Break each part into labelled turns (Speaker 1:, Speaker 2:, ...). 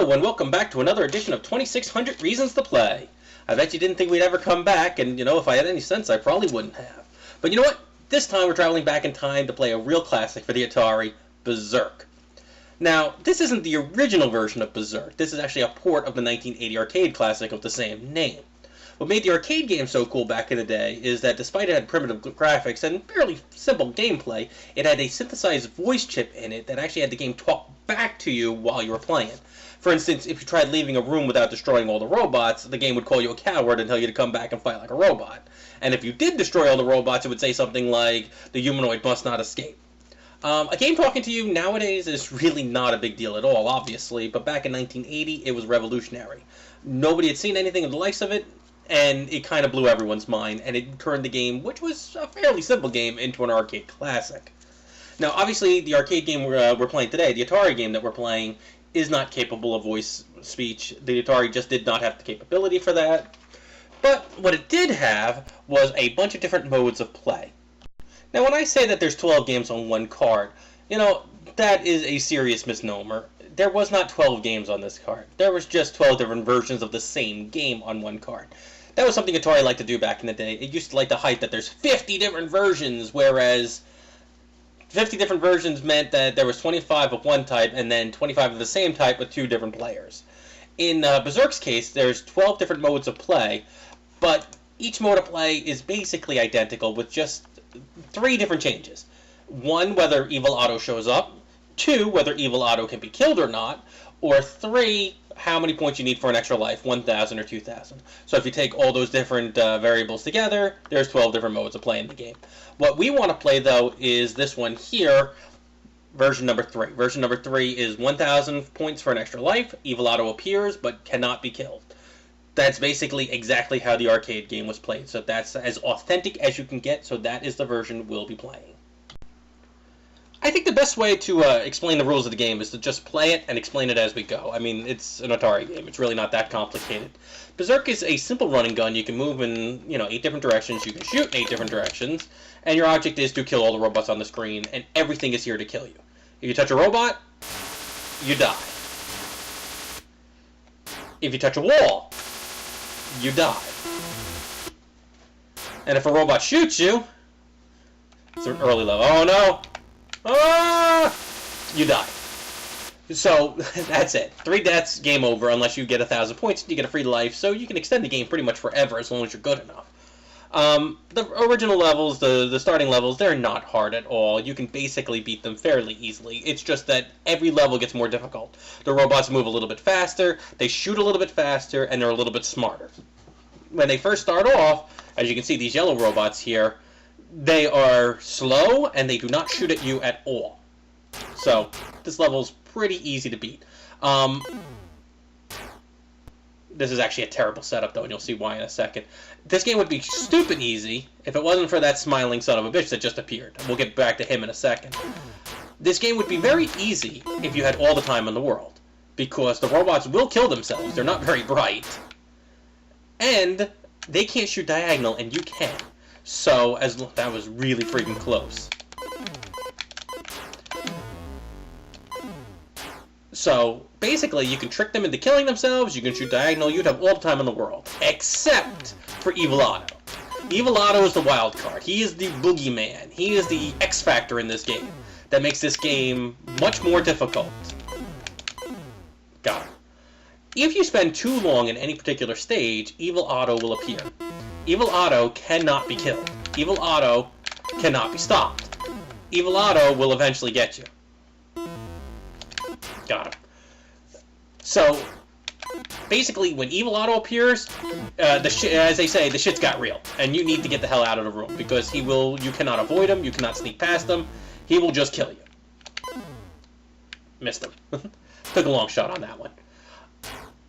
Speaker 1: Hello and welcome back to another edition of 2600 Reasons to Play. I bet you didn't think we'd ever come back, and if I had any sense I probably wouldn't have. But you know what? This time we're traveling back in time to play a real classic for the Atari, Bezerk. Now, this isn't the original version of Bezerk. This is actually a port of the 1980 arcade classic of the same name. What made the arcade game so cool back in the day is that despite it had primitive graphics and fairly simple gameplay, it had a synthesized voice chip in it that actually had the game talk back to you while you were playing. For instance, if you tried leaving a room without destroying all the robots, the game would call you a coward and tell you to come back and fight like a robot. And if you did destroy all the robots, it would say something like, the humanoid must not escape. A game talking to you nowadays is really not a big deal at all, obviously, but back in 1980, it was revolutionary. Nobody had seen anything of the likes of it, and it kind of blew everyone's mind, and it turned the game, which was a fairly simple game, into an arcade classic. Now, obviously, the arcade game we're playing today, the Atari game that we're playing, is not capable of voice speech. The Atari just did not have the capability for that. But what it did have was a bunch of different modes of play. Now, when I say that there's 12 games on one card, that is a serious misnomer. There was not 12 games on this card. There was just 12 different versions of the same game on one card. That was something Atari liked to do back in the day. It used to like to hype that there's 50 different versions, whereas 50 different versions meant that there was 25 of one type and then 25 of the same type with two different players. In Bezerk's case, there's 12 different modes of play, but each mode of play is basically identical with just 3 different changes. 1, whether Evil Otto shows up. 2, whether Evil Otto can be killed or not. Or 3, how many points you need for an extra life, 1,000 or 2,000. So if you take all those different variables together, there's 12 different modes of play in the game. What we want to play, though, is this one here, version number 3. Version number 3 is 1,000 points for an extra life. Evil Otto appears, but cannot be killed. That's basically exactly how the arcade game was played. So that's as authentic as you can get, so that is the version we'll be playing. I think the best way to explain the rules of the game is to just play it and explain it as we go. I mean, it's an Atari game. It's really not that complicated. Berserk is a simple running gun. You can move in, 8 different directions. You can shoot in 8 different directions. And your object is to kill all the robots on the screen, and everything is here to kill you. If you touch a robot, you die. If you touch a wall, you die. And if a robot shoots you, it's an early level. Oh no! Ah! You die. So, that's it. 3 deaths, game over, unless you get 1,000 points, you get a free life, so you can extend the game pretty much forever as long as you're good enough. The original levels, the starting levels, they're not hard at all. You can basically beat them fairly easily. It's just that every level gets more difficult. The robots move a little bit faster, they shoot a little bit faster, and they're a little bit smarter. When they first start off, as you can see, these yellow robots here, they are slow, and they do not shoot at you at all. So, this level's pretty easy to beat. This is actually a terrible setup, though, and you'll see why in a second. This game would be stupid easy if it wasn't for that smiling son of a bitch that just appeared. We'll get back to him in a second. This game would be very easy if you had all the time in the world, because the robots will kill themselves. They're not very bright. And they can't shoot diagonal, and you can. So, that was really freaking close. So, basically, you can trick them into killing themselves, you can shoot diagonal, you'd have all the time in the world. Except for Evil Otto. Evil Otto is the wild card. He is the boogeyman. He is the X factor in this game that makes this game much more difficult. Got it. If you spend too long in any particular stage, Evil Otto will appear. Evil Otto cannot be killed. Evil Otto cannot be stopped. Evil Otto will eventually get you. Got him. So, basically, when Evil Otto appears, as they say, the shit's got real. And you need to get the hell out of the room, because you cannot avoid him, you cannot sneak past him, he will just kill you. Missed him. Took a long shot on that one.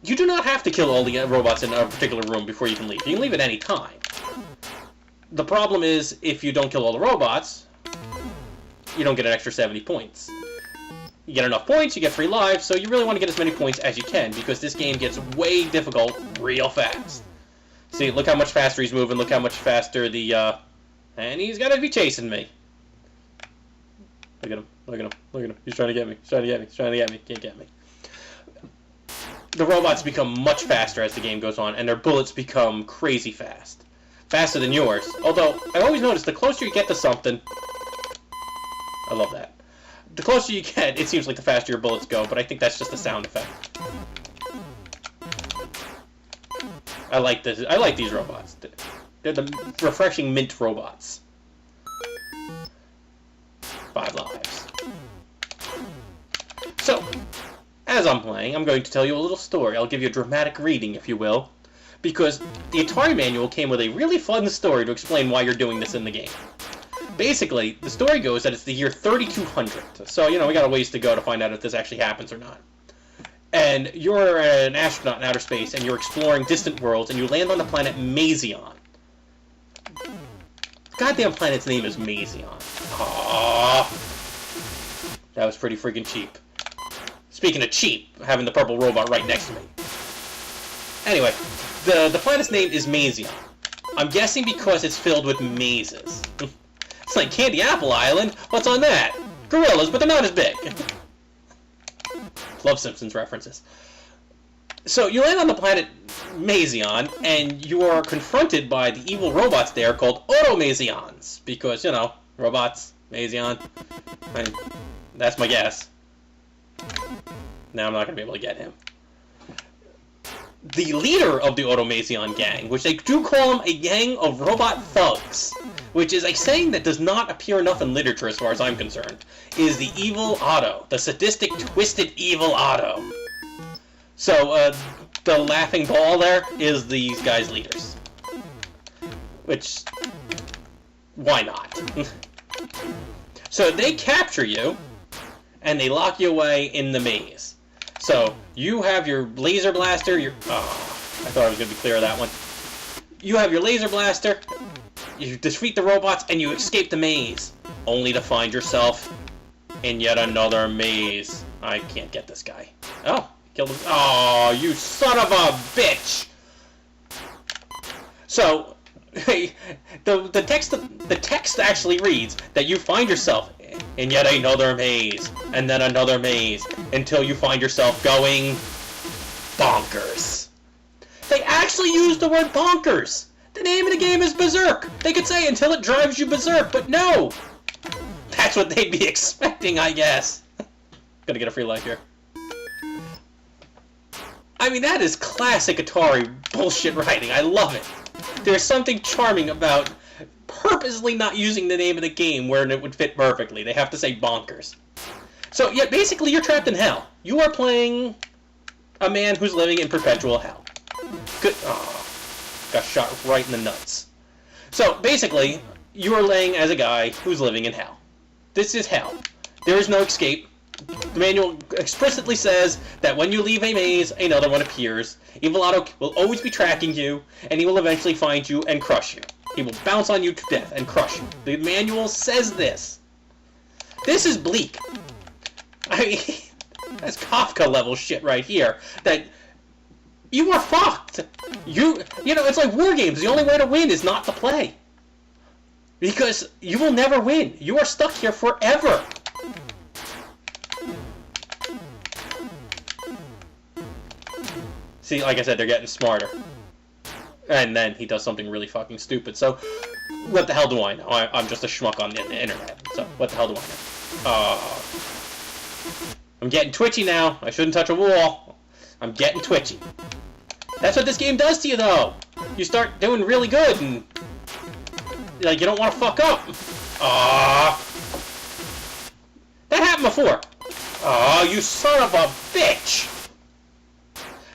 Speaker 1: You do not have to kill all the robots in a particular room before you can leave. You can leave at any time. The problem is, if you don't kill all the robots, you don't get an extra 70 points. You get enough points, you get free lives, so you really want to get as many points as you can, because this game gets way difficult real fast. See, look how much faster he's moving, look how much faster the, and he's gotta be chasing me. Look at him, look at him, look at him. He's trying to get me, he's trying to get me, he's trying to get me, can't get me. the robots become much faster as the game goes on, and their bullets become crazy fast. Faster than yours. Although, I always notice the closer you get to something... I love that. The closer you get, it seems like the faster your bullets go, but I think that's just a sound effect. I like this. I like these robots. They're the refreshing mint robots. 5 lives. So, as I'm playing, I'm going to tell you a little story. I'll give you a dramatic reading, if you will, because the Atari manual came with a really fun story to explain why you're doing this in the game. Basically, the story goes that it's the year 3200, so, you know, we got a ways to go to find out if this actually happens or not. And you're an astronaut in outer space, and you're exploring distant worlds, and you land on the planet Mazion. The goddamn planet's name is Mazion. Aww. That was pretty freaking cheap. Speaking of cheap, having the purple robot right next to me. Anyway, the planet's name is Mazion. I'm guessing because it's filled with mazes. It's like Candy Apple Island. What's on that? Gorillas, but they're not as big. Love Simpsons references. So you land on the planet Mazion, and you are confronted by the evil robots there called Automazions. Because, you know, robots, Mazion. I mean, that's my guess. Now I'm not going to be able to get him. The leader of the Automazion gang, which they do call him a gang of robot thugs, which is a saying that does not appear enough in literature as far as I'm concerned, is the evil Otto, the sadistic, twisted, evil Otto. So, the laughing ball there is these guys' leaders. Which, why not? So they capture you, and they lock you away in the maze. So, you have your laser blaster, I thought I was going to be clear of that one. You have your laser blaster, you defeat the robots, and you escape the maze. Only to find yourself in yet another maze. I can't get this guy. Oh, killed him. Oh, you son of a bitch! So, the text actually reads that you find yourself in yet another maze, and then another maze, until you find yourself going bonkers. They actually use the word bonkers! The name of the game is Bezerk! They could say until it drives you berserk, but no! That's what they'd be expecting, I guess. Gonna get a free life here. I mean, that is classic Atari bullshit writing. I love it. There's something charming about purposely not using the name of the game where it would fit perfectly. They have to say bonkers. So, yeah, basically you're trapped in hell. You are playing a man who's living in perpetual hell. Good. Oh, got shot right in the nuts. So, basically, you are laying as a guy who's living in hell. This is hell. There is no escape. The manual explicitly says that when you leave a maze, another one appears. Evil Otto will always be tracking you, and he will eventually find you and crush you. He will bounce on you to death and crush you. The manual says this. This is bleak. I mean, that's Kafka level shit right here. That you are fucked. You know, it's like war games. The only way to win is not to play. Because you will never win. You are stuck here forever. See, like I said, they're getting smarter. And then he does something really fucking stupid. So, what the hell do I know? I'm just a schmuck on the internet. So, what the hell do I know? I'm getting twitchy now. I shouldn't touch a wall. I'm getting twitchy. That's what this game does to you, though. You start doing really good, and like you don't want to fuck up. That happened before. Oh, you son of a bitch!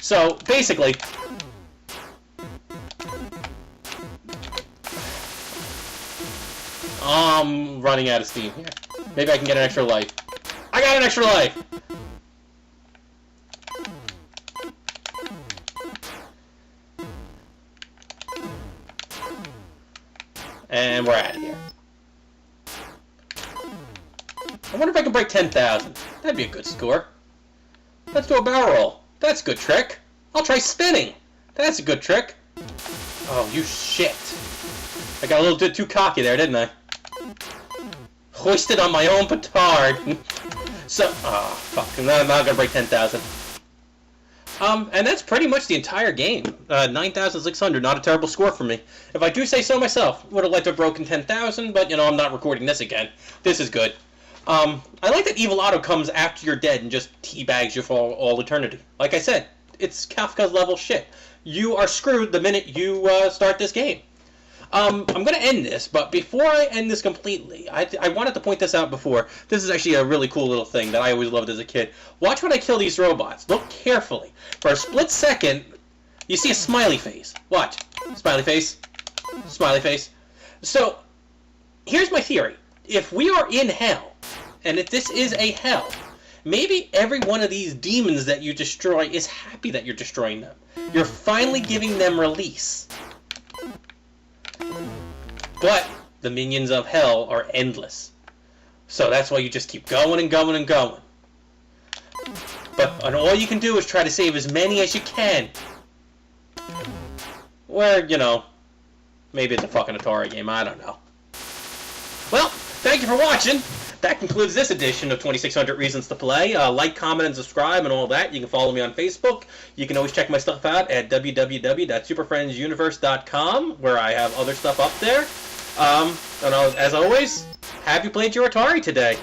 Speaker 1: So, basically, I'm running out of steam here. Maybe I can get an extra life. I got an extra life! And we're out of here. I wonder if I can break 10,000. That'd be a good score. Let's do a barrel roll. That's a good trick. I'll try spinning. That's a good trick. Oh, you shit. I got a little bit too cocky there, didn't I? Hoisted on my own petard. So, fuck. I'm not gonna break 10,000. And that's pretty much the entire game. 9,600, not a terrible score for me. If I do say so myself, would have liked to have broken 10,000, but, I'm not recording this again. This is good. I like that Evil Otto comes after you're dead and just teabags you for all eternity. Like I said, it's Kafka's level shit. You are screwed the minute you start this game. I'm going to end this, but before I end this completely, I wanted to point this out before. This is actually a really cool little thing that I always loved as a kid. Watch when I kill these robots. Look carefully. For a split second, you see a smiley face. Watch. Smiley face. Smiley face. So, here's my theory. If we are in hell, and if this is a hell, maybe every one of these demons that you destroy is happy that you're destroying them. You're finally giving them release. But the minions of hell are endless. So that's why you just keep going and going and going. And all you can do is try to save as many as you can. Where, maybe it's a fucking Atari game, I don't know. Well, thank you for watching. That concludes this edition of 2600 Reasons to Play. Like, comment, and subscribe and all that. You can follow me on Facebook. You can always check my stuff out at www.superfriendsuniverse.com, where I have other stuff up there. And as always, have you played your Atari today?